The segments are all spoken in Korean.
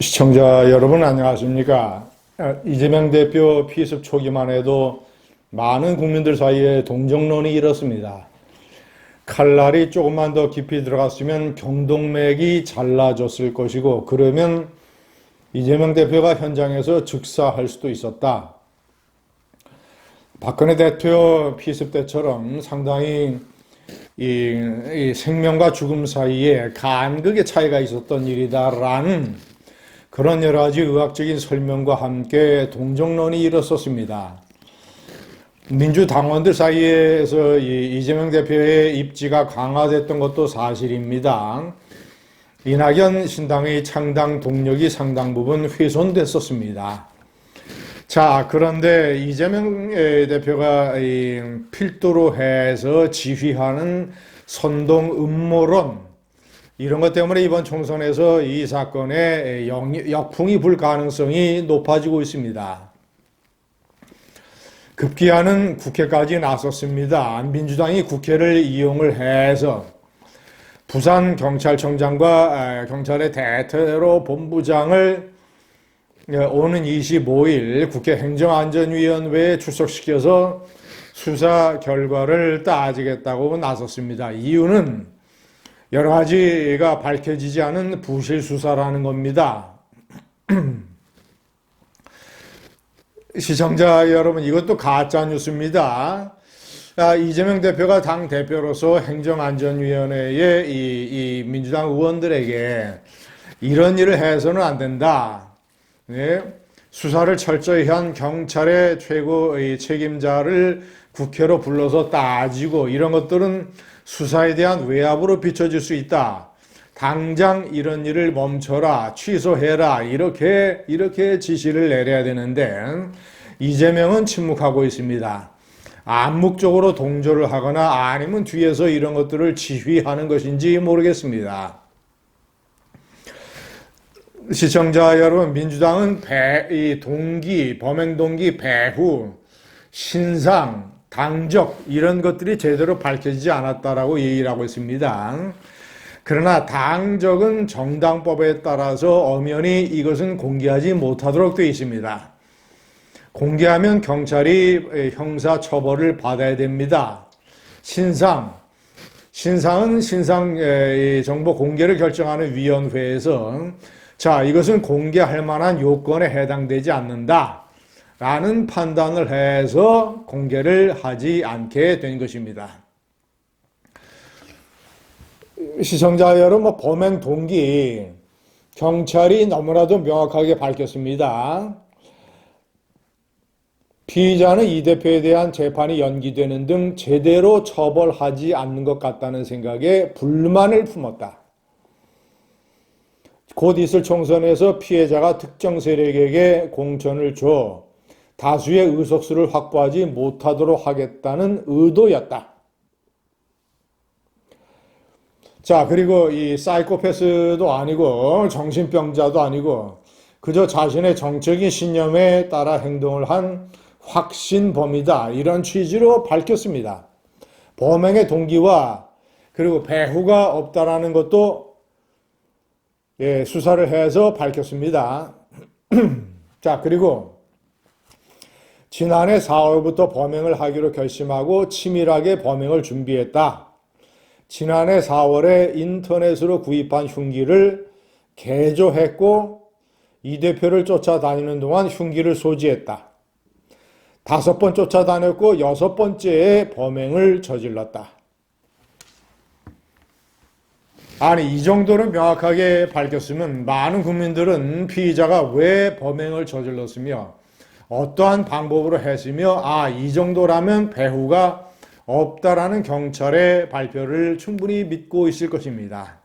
시청자 여러분 안녕하십니까? 이재명 대표 피습 초기만 해도 많은 국민들 사이에 동정론이 일었습니다. 칼날이 조금만 더 깊이 들어갔으면 경동맥이 잘라졌을 것이고 그러면 이재명 대표가 현장에서 즉사할 수도 있었다. 박근혜 대표 피습 때처럼 상당히 이 생명과 죽음 사이에 간극의 차이가 있었던 일이다라는 그런 여러 가지 의학적인 설명과 함께 동정론이 일었었습니다. 민주당원들 사이에서 이재명 대표의 입지가 강화됐던 것도 사실입니다. 이낙연 신당의 창당 동력이 상당 부분 훼손됐었습니다. 자, 그런데 이재명 대표가 필두로 해서 지휘하는 선동 음모론, 이런 것 때문에 이번 총선에서 이 사건의 역풍이 불 가능성이 높아지고 있습니다. 급기야는 국회까지 나섰습니다. 민주당이 국회를 이용을 해서 부산 경찰청장과 경찰의 대테러 본부장을 오는 25일 국회 행정안전위원회에 출석시켜서 수사 결과를 따지겠다고 나섰습니다. 이유는 여러 가지가 밝혀지지 않은 부실 수사라는 겁니다. 시청자 여러분, 이것도 가짜 뉴스입니다. 이재명 대표가 당 대표로서 행정안전위원회에 이 민주당 의원들에게 이런 일을 해서는 안 된다. 네? 수사를 철저히 한 경찰의 최고의 책임자를 국회로 불러서 따지고 이런 것들은 수사에 대한 외압으로 비춰질 수 있다. 당장 이런 일을 멈춰라, 취소해라, 이렇게 지시를 내려야 되는데 이재명은 침묵하고 있습니다. 암묵적으로 동조를 하거나 아니면 뒤에서 이런 것들을 지휘하는 것인지 모르겠습니다. 시청자 여러분, 민주당은 범행 동기, 배후, 신상, 당적 이런 것들이 제대로 밝혀지지 않았다라고 얘기를 하고 있습니다. 그러나 당적은 정당법에 따라서 엄연히 이것은 공개하지 못하도록 되어 있습니다. 공개하면 경찰이 형사 처벌을 받아야 됩니다. 신상은 신상 정보 공개를 결정하는 위원회에서 자, 이것은 공개할 만한 요건에 해당되지 않는다 라는 판단을 해서 공개를 하지 않게 된 것입니다. 시청자 여러분, 범행 동기, 경찰이 너무나도 명확하게 밝혔습니다. 피의자는 이 대표에 대한 재판이 연기되는 등 제대로 처벌하지 않는 것 같다는 생각에 불만을 품었다. 곧 있을 총선에서 피해자가 특정 세력에게 공천을 줘 다수의 의석수를 확보하지 못하도록 하겠다는 의도였다. 자, 그리고 이 사이코패스도 아니고 정신병자도 아니고 그저 자신의 정적인 신념에 따라 행동을 한 확신범이다. 이런 취지로 밝혔습니다. 범행의 동기와 그리고 배후가 없다라는 것도 수사를 해서 밝혔습니다. 자, 그리고 지난해 4월부터 범행을 하기로 결심하고 치밀하게 범행을 준비했다. 지난해 4월에 인터넷으로 구입한 흉기를 개조했고 이 대표를 쫓아다니는 동안 흉기를 소지했다. 5번 쫓아다녔고 6번째에 범행을 저질렀다. 아니, 이 정도로 명확하게 밝혔으면 많은 국민들은 피의자가 왜 범행을 저질렀으며 어떠한 방법으로 했으며 이 정도라면 배후가 없다라는 경찰의 발표를 충분히 믿고 있을 것입니다.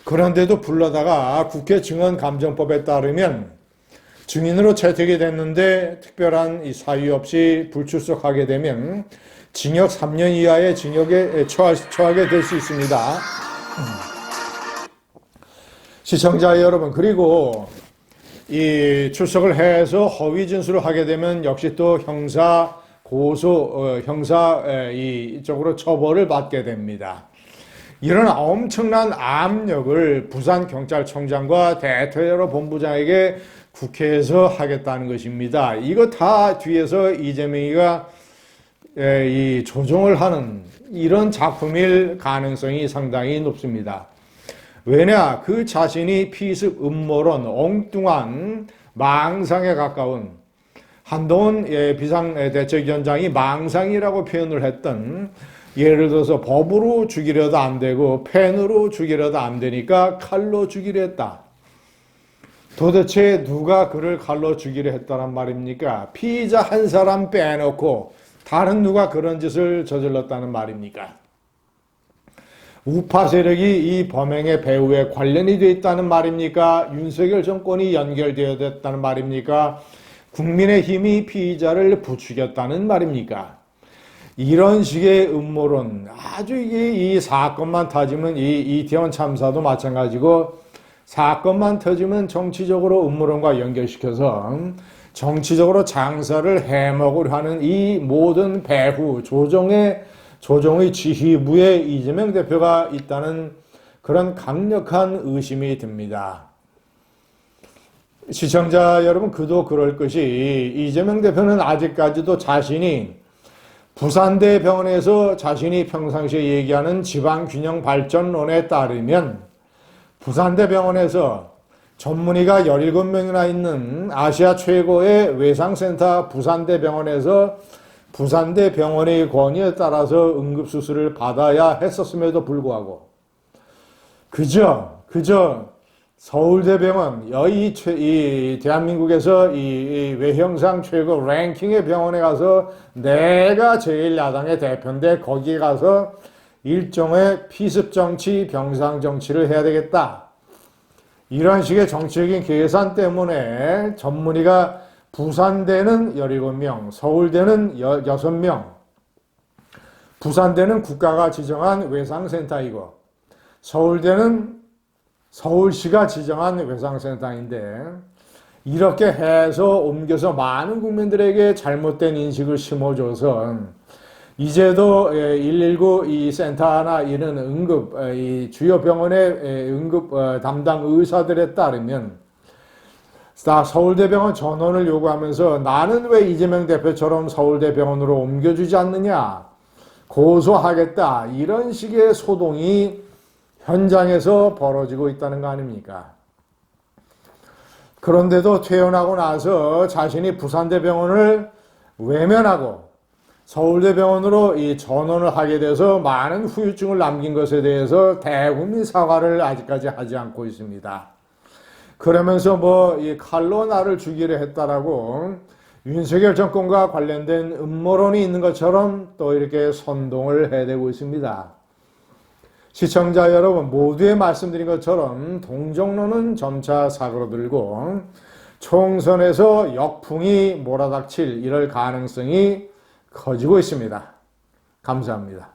그런데도 불러다가 국회 증언감정법에 따르면 증인으로 채택이 됐는데 특별한 이 사유 없이 불출석하게 되면 징역 3년 이하의 징역에 처하게 될 수 있습니다. 시청자 여러분, 그리고 이 출석을 해서 허위 진술을 하게 되면 역시 또 형사 이쪽으로 처벌을 받게 됩니다. 이런 엄청난 압력을 부산경찰청장과 대토여로 본부장에게 국회에서 하겠다는 것입니다. 이거 다 뒤에서 이재명이가 이 조종을 하는 이런 작품일 가능성이 상당히 높습니다. 왜냐? 그 자신이 피습 음모론, 엉뚱한 망상에 가까운 한동훈 비상대책위원장이 망상이라고 표현을 했던, 예를 들어서 법으로 죽이려도 안 되고 펜으로 죽이려도 안 되니까 칼로 죽이려 했다. 도대체 누가 그를 칼로 죽이려 했다란 말입니까? 피의자 한 사람 빼놓고 다른 누가 그런 짓을 저질렀다는 말입니까? 우파 세력이 이 범행의 배후에 관련이 되어 있다는 말입니까? 윤석열 정권이 연결되어 있다는 말입니까? 국민의힘이 피의자를 부추겼다는 말입니까? 이런 식의 음모론, 아주 이 사건만 터지면 이 이태원 참사도 마찬가지고, 사건만 터지면 정치적으로 음모론과 연결시켜서 정치적으로 장사를 해먹으려 하는 이 모든 배후 조정의 지휘부에 이재명 대표가 있다는 그런 강력한 의심이 듭니다. 시청자 여러분, 그도 그럴 것이 이재명 대표는 아직까지도 자신이 부산대 병원에서 자신이 평상시에 얘기하는 지방균형 발전론에 따르면 부산대 병원에서 전문의가 17명이나 있는 아시아 최고의 외상센터 부산대 병원에서 부산대 병원의 권유에 따라서 응급수술을 받아야 했었음에도 불구하고 그저 서울대병원, 이 대한민국에서 이 외형상 최고 랭킹의 병원에 가서 내가 제일 야당의 대표인데 거기에 가서 일종의 피습정치, 병상정치를 해야 되겠다. 이런 식의 정치적인 계산 때문에 전문의가 부산대는 17명, 서울대는 6명, 부산대는 국가가 지정한 외상센터이고 서울대는 서울시가 지정한 외상센터인데, 이렇게 해서 옮겨서 많은 국민들에게 잘못된 인식을 심어줘서 이제도 119 이 센터나 이런 응급 이 주요 병원의 응급 담당 의사들에 따르면 다 서울대병원 전원을 요구하면서 나는 왜 이재명 대표처럼 서울대병원으로 옮겨주지 않느냐, 고소하겠다, 이런 식의 소동이 현장에서 벌어지고 있다는 거 아닙니까? 그런데도 퇴원하고 나서 자신이 부산대병원을 외면하고 서울대병원으로 이 전원을 하게 돼서 많은 후유증을 남긴 것에 대해서 대국민 사과를 아직까지 하지 않고 있습니다. 그러면서 이 칼로 나를 죽이려 했다라고 윤석열 정권과 관련된 음모론이 있는 것처럼 또 이렇게 선동을 해대고 있습니다. 시청자 여러분, 모두에 말씀드린 것처럼 동정론은 점차 사그러들고 총선에서 역풍이 몰아닥칠 이럴 가능성이 커지고 있습니다. 감사합니다.